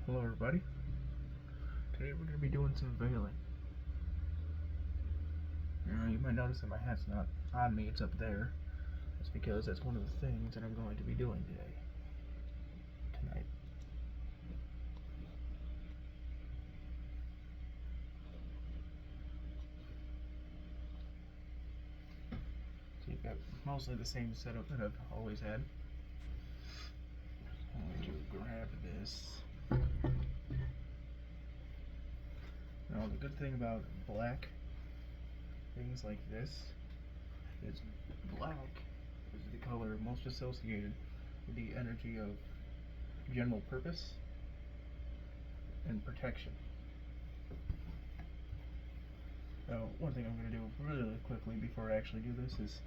Hello everybody. Today we're going to be doing some veiling. Now you might notice that my hat's not on me, it's up there. That's because that's one of the things that I'm going to be doing tonight. So you've got mostly the same setup that I've always had. I'm going to grab this. Now the good thing about black things like this is black is the color most associated with the energy of general purpose and protection. Now, one thing I'm going to do really quickly before I actually do this is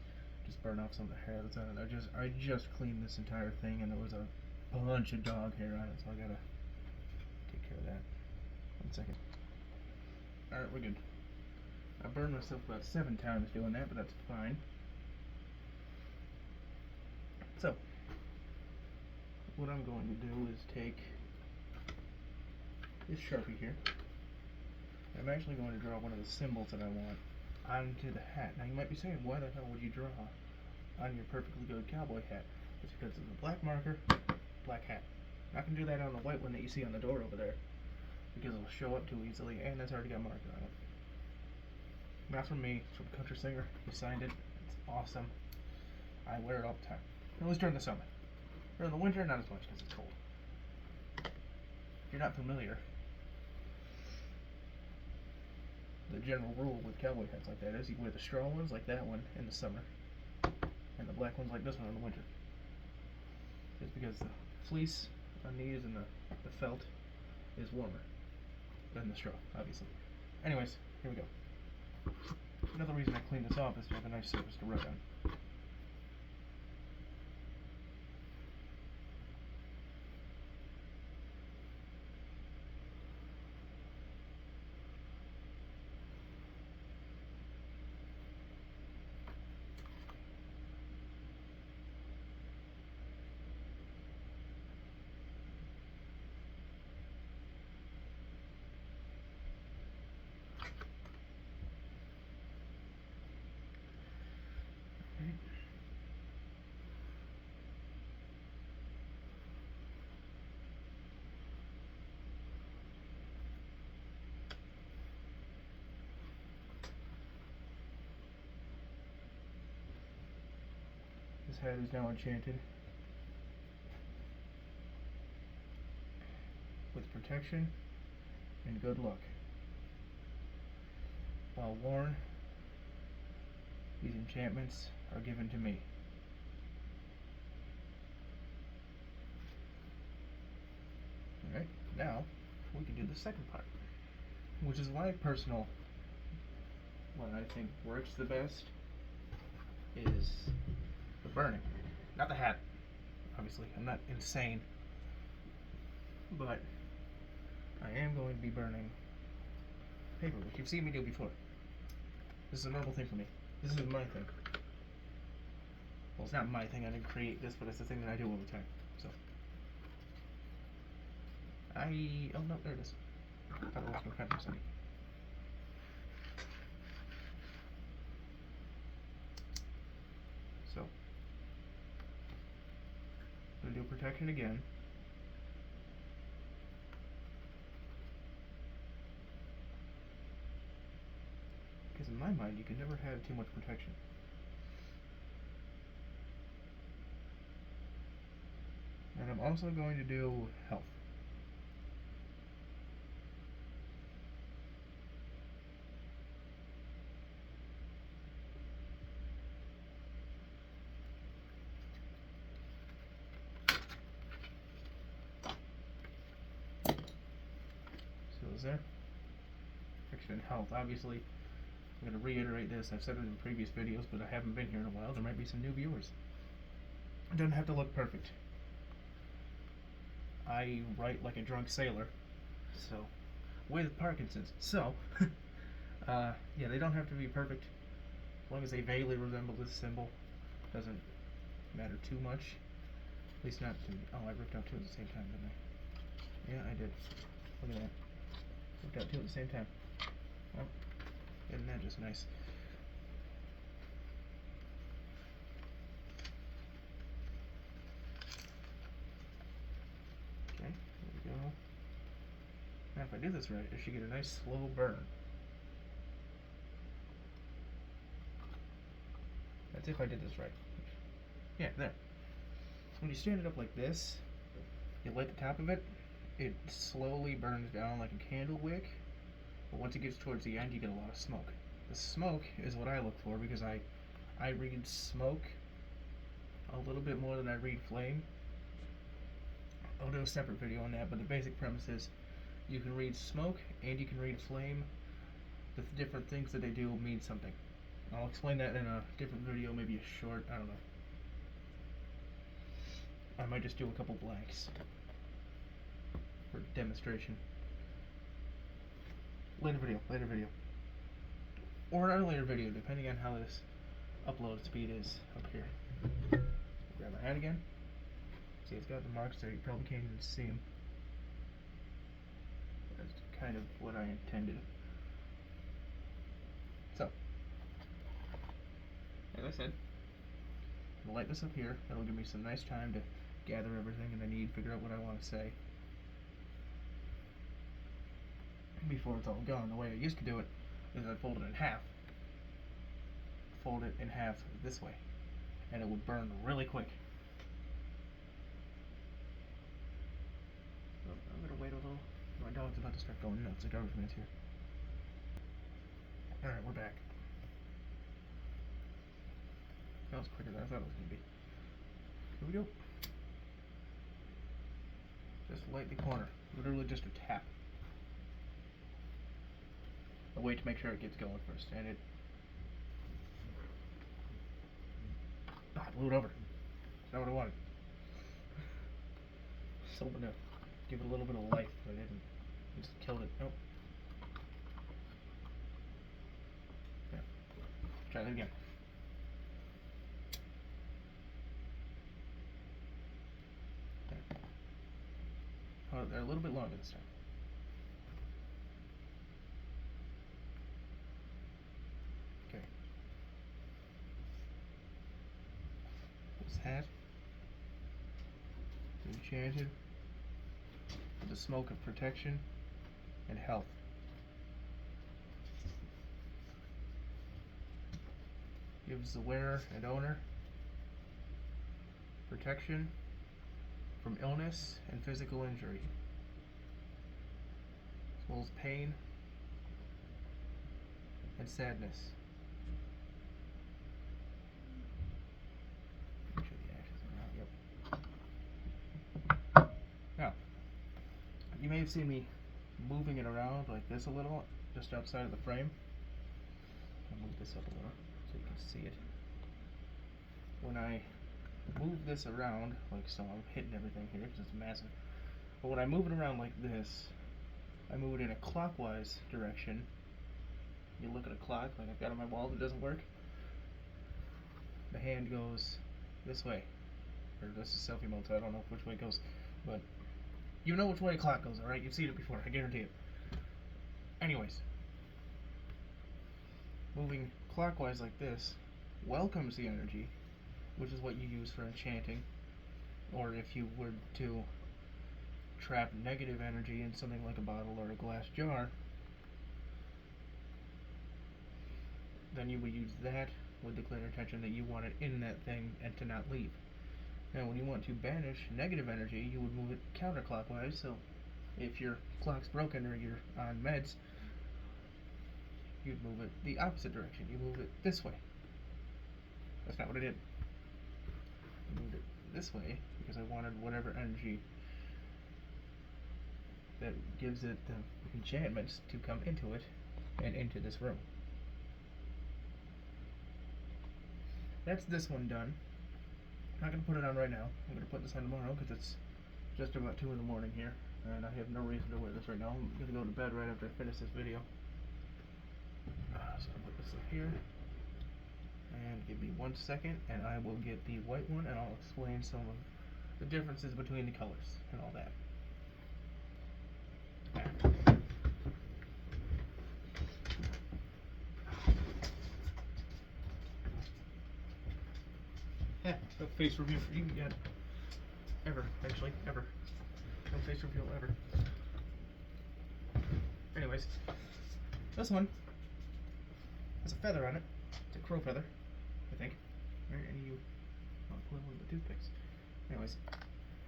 just burn off some of the hair that's on it. I just cleaned this entire thing and there was a bunch of dog hair on it, so I gotta take care of that. 1 second. Alright, we're good. I burned myself about 7 times doing that, but that's fine. So, what I'm going to do is take this Sharpie here. I'm actually going to draw one of the symbols that I want onto the hat. Now you might be saying, why the hell would you draw on your perfectly good cowboy hat? It's because of the black marker, black hat. I'm not going to do that on the white one that you see on the door over there, because it'll show up too easily, and that's already got marker on it. Not from me, it's from a country singer who signed it. It's awesome. I wear it all the time. At least during the summer. During the winter, not as much because it's cold. If you're not familiar, the general rule with cowboy hats like that is you wear the straw ones like that one in the summer, and the black ones like this one in the winter. It's because the fleece on these and the felt is warmer than the straw, obviously. Anyways, here we go. Another reason I cleaned this off is to have a nice surface to write on. This hat is now enchanted with protection and good luck. While worn, these enchantments are given to me. Alright, now we can do the second part, which is my personal one I think works the best, is the burning. Not the hat, obviously. I'm not insane. But I am going to be burning paper, which you've seen me do before. This is a normal thing for me. This is my thing. Well, it's not my thing, I didn't create this, but it's the thing that I do all the time. So, oh no, there it is. I thought it was my pen for a second. So, I'm going to do protection again. Because in my mind, you can never have too much protection. And I'm also going to do health. So is there? Protection and health. Obviously, I'm going to reiterate this. I've said it in previous videos, but I haven't been here in a while. There might be some new viewers. It doesn't have to look perfect. I write like a drunk sailor, so with Parkinson's. So, yeah, they don't have to be perfect. As long as they vaguely resemble this symbol, doesn't matter too much. At least not to me. Oh, I ripped out two at the same time, didn't I? Yeah, I did. Look at that. We've got two at the same time. Well, isn't that just nice? Okay, there we go. Now if I do this right, I should get a nice slow burn. That's if I did this right. Yeah, there. When you stand it up like this, you light the top of it, it slowly burns down like a candle wick, but once it gets towards the end, you get a lot of smoke. The smoke is what I look for because I read smoke a little bit more than I read flame. I'll do a separate video on that, but the basic premise is you can read smoke and you can read flame. The different things that they do mean something. I'll explain that in a different video, maybe a short, I don't know. I might just do a couple blanks for demonstration. Later video. Or an earlier video, depending on how this upload speed is up here. Grab my hat again. See, it's got the marks there, you probably can't even see them. That's kind of what I intended. So, as I said, I'm gonna light this up here. That'll give me some nice time to gather everything that I need, figure out what I want to say before it's all gone. The way I used to do it is I'd fold it in half. Fold it in half this way, and it would burn really quick. So I'm gonna wait a little. My dog's about to start going nuts. The garbage man's here. Alright, we're back. That was quicker than I thought it was gonna be. Here we go. Just light the corner. Literally just a tap. I'll wait to make sure it gets going first, and it... Ah, I blew it over. That's not what I wanted. So I'm gonna give it a little bit of life, but I didn't. I just killed it. Nope. Yeah. Try that again. There. Oh, they're a little bit longer this time. Okay. This hat. Enchanted. With the smoke of protection and health. Gives the wearer and owner protection from illness and physical injury, as well as pain and sadness. Make sure the ashes are out. Yep. Now, you may have seen me moving it around like this a little, just outside of the frame. I'll move this up a little so you can see it. When I move this around, like so, I'm hitting everything here because it's massive. But when I move it around like this, I move it in a clockwise direction. You look at a clock, like I've got on my wall that doesn't work. The hand goes this way. Or this is selfie mode, so I don't know which way it goes. But you know which way a clock goes, alright? You've seen it before, I guarantee it. Anyways, moving clockwise like this welcomes the energy, which is what you use for enchanting. Or if you were to trap negative energy in something like a bottle or a glass jar, then you would use that with the clear intention that you want it in that thing and to not leave. Now when you want to banish negative energy, you would move it counterclockwise, so if your clock's broken or you're on meds, you'd move it the opposite direction. You move it this way. That's not what I did. I moved it this way because I wanted whatever energy that gives it the enchantments to come into it and into this room. That's this one done. I'm not going to put it on right now. I'm going to put this on tomorrow because it's just about 2 in the morning here and I have no reason to wear this right now. I'm going to go to bed right after I finish this video. So I'll put this up here and give me 1 second and I will get the white one and I'll explain some of the differences between the colors and all that. Yeah, no face reveal for you yet. Ever, actually, ever. No face reveal ever. Anyways, this one has a feather on it. It's a crow feather, I think. Right? Any of you, pulling with the toothpicks. Anyways,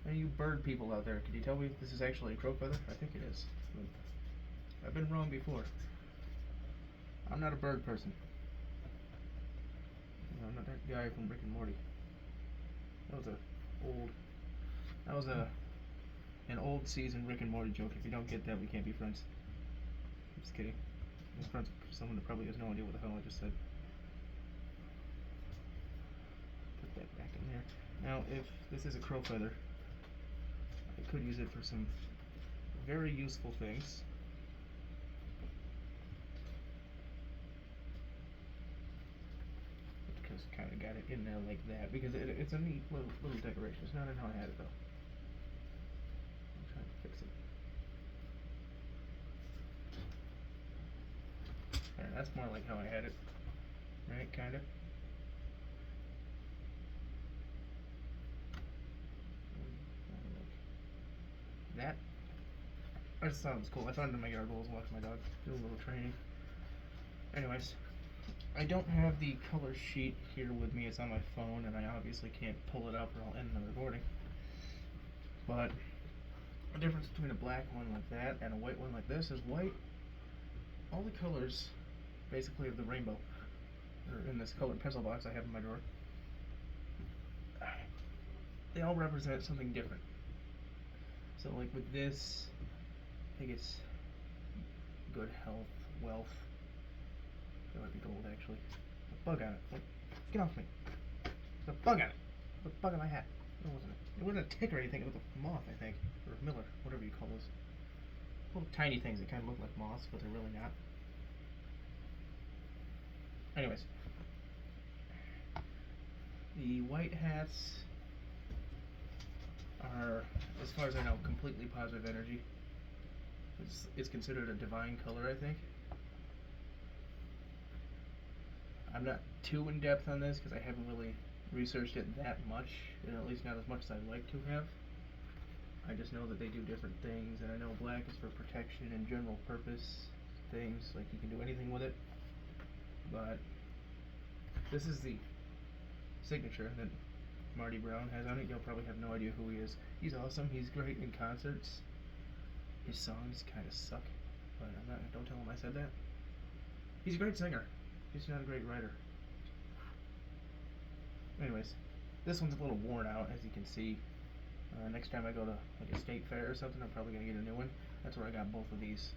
any of you bird people out there, can you tell me if this is actually a crow feather? I think it is. I've been wrong before. I'm not a bird person. I'm not that guy from Rick and Morty. That was an old season Rick and Morty joke. If you don't get that, we can't be friends. I'm just kidding. I'm friends with someone that probably has no idea what the hell I just said. Put that back in there. Now, if this is a crow feather, I could use it for some very useful things. Just kind of got it in there like that because it's a neat little decoration. It's not in how I had it though. I'm trying to fix it. Alright, that's more like how I had it. Right, kind of. That. I just thought it was cool. I found it in my yard while I was walking my dog. Do a little training. Anyways, I don't have the color sheet here with me. It's on my phone, and I obviously can't pull it up or I'll end the recording. But the difference between a black one like that and a white one like this is white. All the colors, basically, of the rainbow are in this colored pencil box I have in my drawer. They all represent something different. So, like with this, I think it's good health, wealth. It might be gold, actually. A bug on it. Like, get off me. There's a bug on it. There's a bug on my hat. It wasn't. It wasn't a tick or anything. It was a moth, I think, or a miller, whatever you call those little tiny things that kind of look like moths, but they're really not. Anyways, the white hats are, as far as I know, completely positive energy. It's considered a divine color, I think. I'm not too in depth on this because I haven't really researched it that much, and at least not as much as I'd like to have. I just know that they do different things, and I know black is for protection and general purpose things, like you can do anything with it. But this is the signature that Marty Brown has on it. You'll probably have no idea who he is. He's awesome. He's great in concerts. His songs kind of suck, but don't tell him I said that. He's a great singer. He's not a great writer. Anyways, this one's a little worn out, as you can see. Next time I go to like a state fair or something, I'm probably gonna get a new one. That's where I got both of these.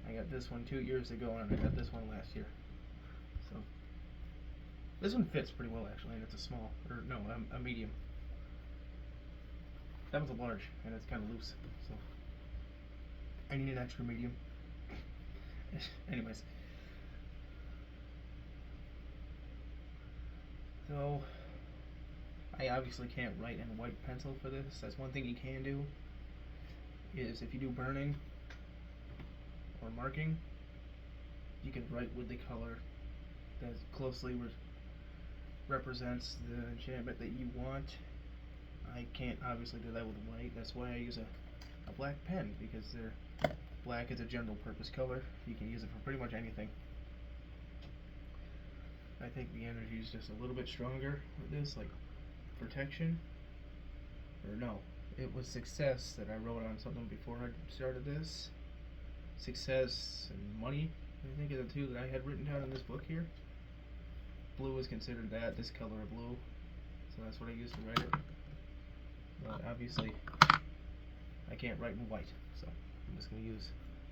I got this one 2 years ago, and I got this one last year. So this one fits pretty well actually, and it's a small, or no, a medium. That was a large, and it's kind of loose, so I need an extra medium. Anyways, so I obviously can't write in white pencil for this. That's one thing you can do, is if you do burning or marking, you can write with the color that closely represents the enchantment that you want. I can't obviously do that with white. That's why I use a black pen, because black is a general purpose color. You can use it for pretty much anything. I think the energy is just a little bit stronger with this, like protection. Or no, it was success that I wrote on something before I started this. Success and money, I think, are the two that I had written down in this book here. Blue is considered that, this color of blue, so that's what I used to write it. But obviously, I can't write in white, so I'm just going to use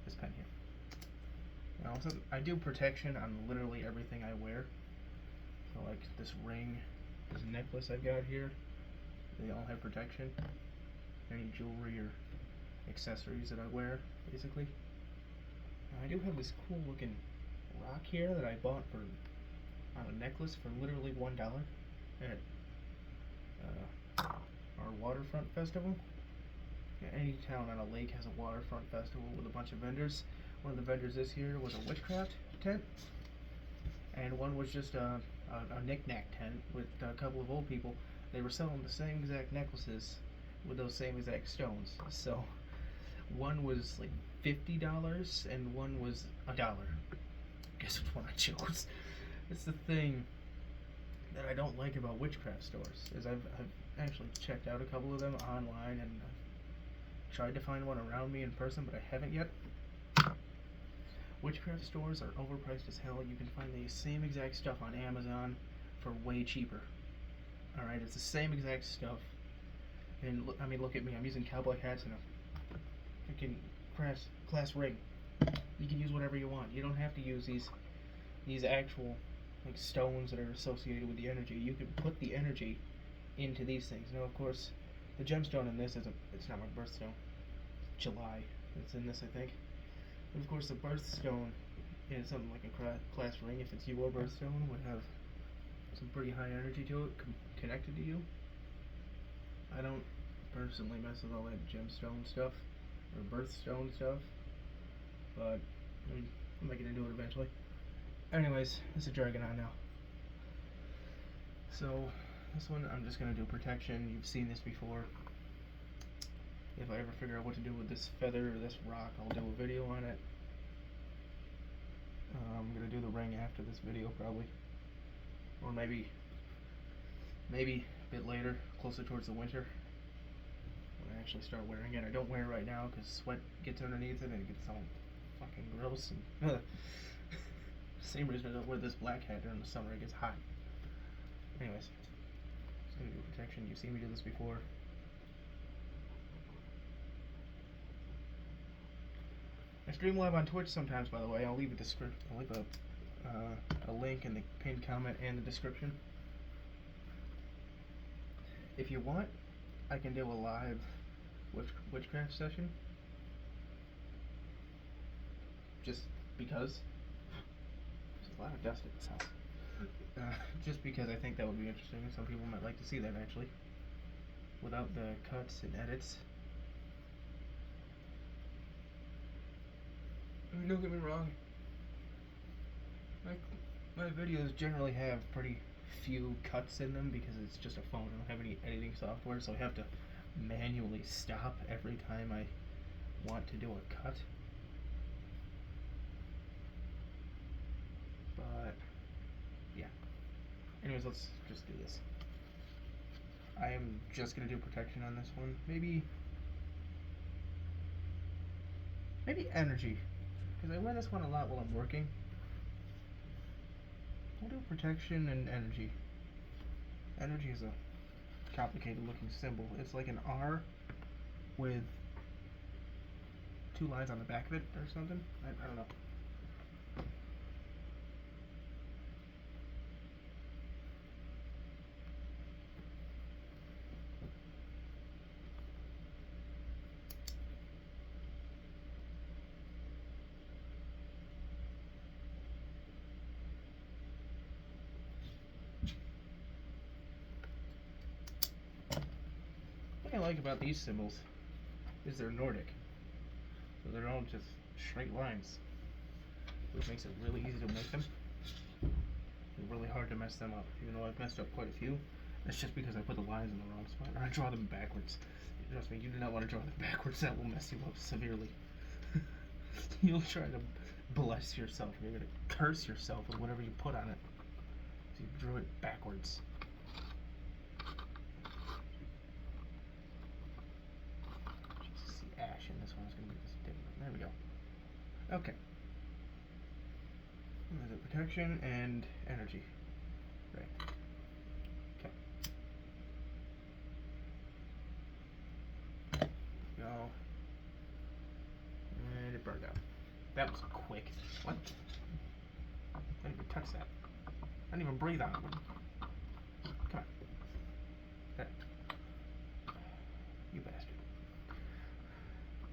this pen here. Now, since I do protection on literally everything I wear, so like this ring, this necklace I've got here, they all have protection. Any jewelry or accessories that I wear, basically. Now, I do have this cool looking rock here that I bought on a necklace for literally $1 at our waterfront festival. Yeah, tiny town on a lake has a waterfront festival with a bunch of vendors. One of the vendors this year was a witchcraft tent, and one was just a knick-knack tent with a couple of old people. They were selling the same exact necklaces with those same exact stones. So one was like $50 and one was $1. Guess which one I chose? It's the thing that I don't like about witchcraft stores is I've actually checked out a couple of them online and I've tried to find one around me in person, but I haven't yet. Witchcraft stores are overpriced as hell. You can find the same exact stuff on Amazon for way cheaper. Alright, it's the same exact stuff. And look, I mean, look at me. I'm using cowboy hats and a freaking class ring. You can use whatever you want. You don't have to use these actual like stones that are associated with the energy. You can put the energy into these things. Now, of course, the gemstone in this it's not my birthstone. July. It's in this, I think. And of course, the birthstone is something like a class ring. If it's your birthstone, would have some pretty high energy to it, connected to you. I don't personally mess with all that gemstone stuff or birthstone stuff, but I mean, I'm gonna get into it eventually. Anyways, this is dragging on now. So this one, I'm just gonna do protection. You've seen this before. If I ever figure out what to do with this feather or this rock, I'll do a video on it. I'm gonna do the ring after this video probably, or maybe a bit later, closer towards the winter, when I actually start wearing it. I don't wear it right now because sweat gets underneath it and it gets all fucking gross. And same reason I don't wear this black hat during the summer. It gets hot. Anyways, just gonna do protection. You've seen me do this before. I stream live on Twitch sometimes, by the way. I'll leave a link in the pinned comment and the description. If you want, I can do a live witchcraft session. Just because. There's a lot of dust at this house. Just because I think that would be interesting. Some people might like to see that actually, without the cuts and edits. I mean, don't get me wrong, my videos generally have pretty few cuts in them because it's just a phone. I don't have any editing software, so I have to manually stop every time I want to do a cut. But yeah. Anyways, let's just do this. I am just gonna do protection on this one. Maybe energy, because I wear this one a lot while I'm working. We'll do protection and energy. Energy is a complicated looking symbol. It's like an R with 2 lines on the back of it or something. I don't know. What I like about these symbols is they're Nordic. So they're all just straight lines, which makes it really easy to make them and really hard to mess them up. Even though I've messed up quite a few, that's just because I put the lines in the wrong spot, or I draw them backwards. Trust me, you do not want to draw them backwards. That will mess you up severely. You'll try to bless yourself. You're going to curse yourself with whatever you put on it. So you drew it backwards. Ash, and this one's going to be this different. There we go. Okay. There's a protection and energy. Right. Okay. Go. And it burned out. That was quick. What? I didn't even touch that. I didn't even breathe on it. Come on. There. You bastard.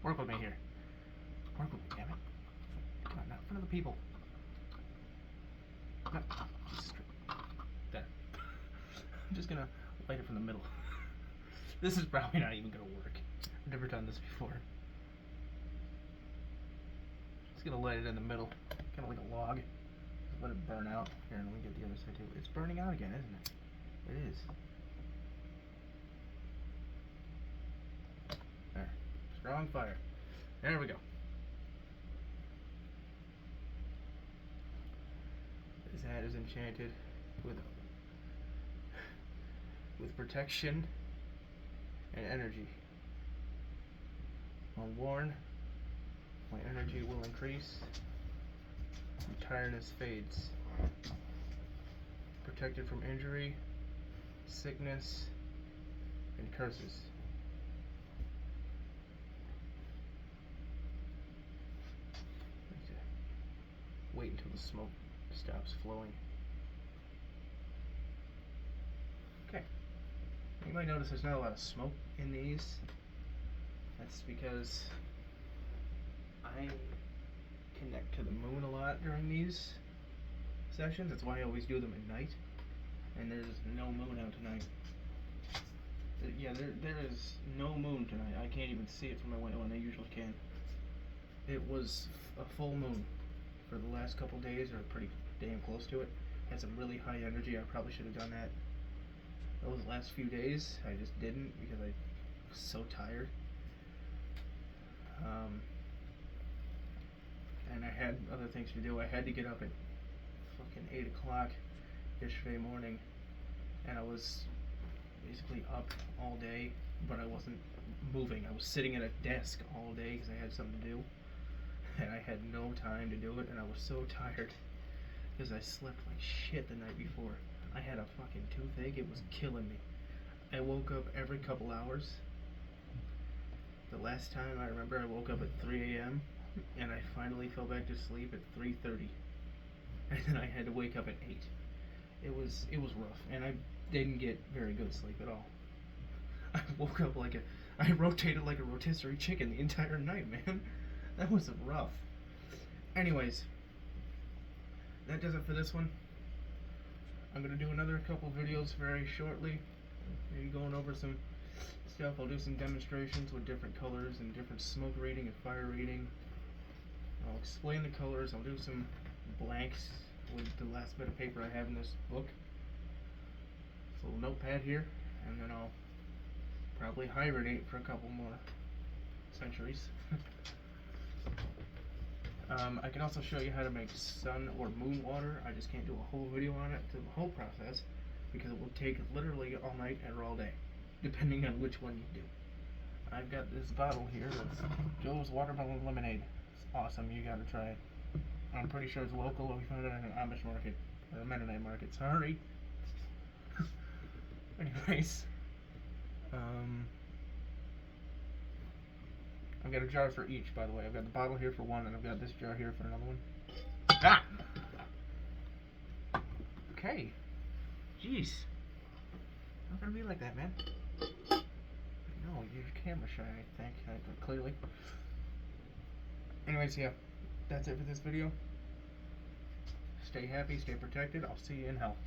Work with me here. Work with me, damn it. Come on, not in front of the people. No, Jesus Christ. There. I'm just gonna light it from the middle. This is probably not even gonna work. I've never done this before. Just gonna light it in the middle, kind of like a log. Just let it burn out. Here, let me get the other side too. It's burning out again, isn't it? It is. There. Strong fire. There we go. This hat is enchanted with protection and energy. When worn, my energy will increase and tiredness fades. Protected from injury, sickness, and curses. Wait until the smoke stops flowing. Okay. You might notice there's not a lot of smoke in these. That's because I connect to the moon a lot during these sessions. That's why I always do them at night. And there's no moon out tonight. Yeah, there is no moon tonight. I can't even see it from my window, and I usually can. It was a full moon for the last couple days, or pretty damn close to it. Had some really high energy. I probably should have done that those last few days. I just didn't because I was so tired. And I had other things to do. I had to get up at fucking 8 o'clock yesterday morning, and I was basically up all day, but I wasn't moving. I was sitting at a desk all day because I had something to do, and I had no time to do it, and I was so tired because I slept like shit the night before. I had a fucking toothache. It was killing me. I woke up every couple hours. The last time I remember, I woke up at 3 a.m. and I finally fell back to sleep at 3:30, and then I had to wake up at 8. It was rough, and I didn't get very good sleep at all. I woke up I rotated like a rotisserie chicken the entire night, man. That was rough. Anyways, that does it for this one. I'm gonna do another couple videos very shortly, maybe going over some stuff. I'll do some demonstrations with different colors and different smoke reading and fire reading. I'll explain the colors. I'll do some blanks with the last bit of paper I have in this book. This little notepad here, and then I'll probably hibernate for a couple more centuries. I can also show you how to make sun or moon water. I just can't do a whole video on it, the whole process, because it will take literally all night or all day, depending on which one you do. I've got this bottle here that's Joe's Watermelon Lemonade. It's awesome. You gotta try it. I'm pretty sure it's local. We found it at an Amish market, or a Mennonite market. Sorry. Anyways, I've got a jar for each, by the way. I've got the bottle here for one, and I've got this jar here for another one. Ah! Okay. Jeez. Not gonna be like that, man. No, you're camera shy, I think, clearly. Anyways, yeah. That's it for this video. Stay happy, stay protected. I'll see you in hell.